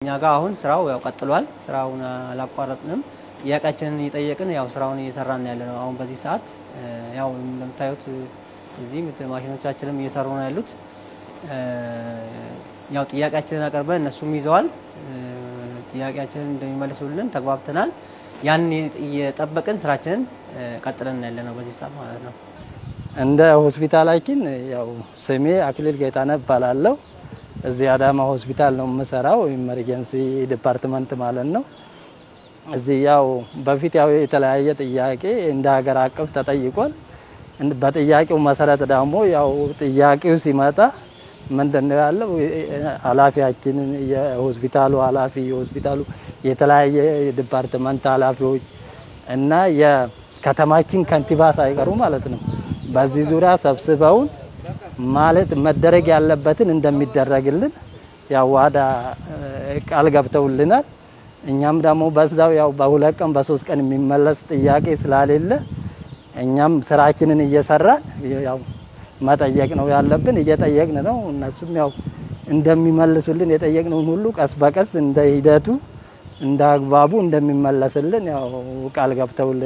እኛ ጋር አሁን ስራው ያው ቀጥሏል። ስራውን አላቋረጥንም። ጥያቄያችንን እየጠየቅን ያው ስራውን እየሰራን ያለነው አሁን በዚህ ሰዓት ያው እንደምታዩት እዚህ ማሽኖቻችንም እየሰሩ ነው ያሉት። ያው ጥያቄያችንን አቀርበን እነሱም ይዘዋል። ጥያቄያችንን እንደሚመልሱልን ተግባብተናል። ያን እየጠበቅን ስራችንን ቀጥለን ያለነው በዚህ ሰዓት ማለት ነው። እንደ ሆስፒታላችን ያው ስሜ አክሊል ጌታነህ እባላለሁ። እዚህ አዳማ ሆስፒታል ነው የምሰራው፣ ኢመርጀንሲ ዲፓርትመንት ማለት ነው። እዚህ ያው በፊት ያው የተለያየ ጥያቄ እንደ ሀገር አቀፍ ተጠይቋል። በጥያቄው መሰረት ደግሞ ያው ጥያቄው ሲመጣ ምንድነው ያለው ኃላፊያችንን የሆስፒታሉ ኃላፊ የሆስፒታሉ የተለያየ ዲፓርትመንት ኃላፊዎች እና የከተማችን ከንቲባ ሳይቀሩ ማለት ነው በዚህ ዙሪያ ሰብስበውን ማለት መደረግ ያለበትን እንደሚደረግልን ያው ዋዳ ቃል ገብተውልናል። እኛም ደግሞ በዛው ያው በሁለት ቀን በሶስት ቀን የሚመለስ ጥያቄ ስላሌለ እኛም ስራችንን እየሰራን ያው መጠየቅ ነው ያለብን፣ እየጠየቅን ነው። እነሱም ያው እንደሚመልሱልን የጠየቅነውን ሁሉ ቀስ በቀስ እንደ ሂደቱ እንደ አግባቡ እንደሚመለስልን ያው ቃል ገብተውልናል።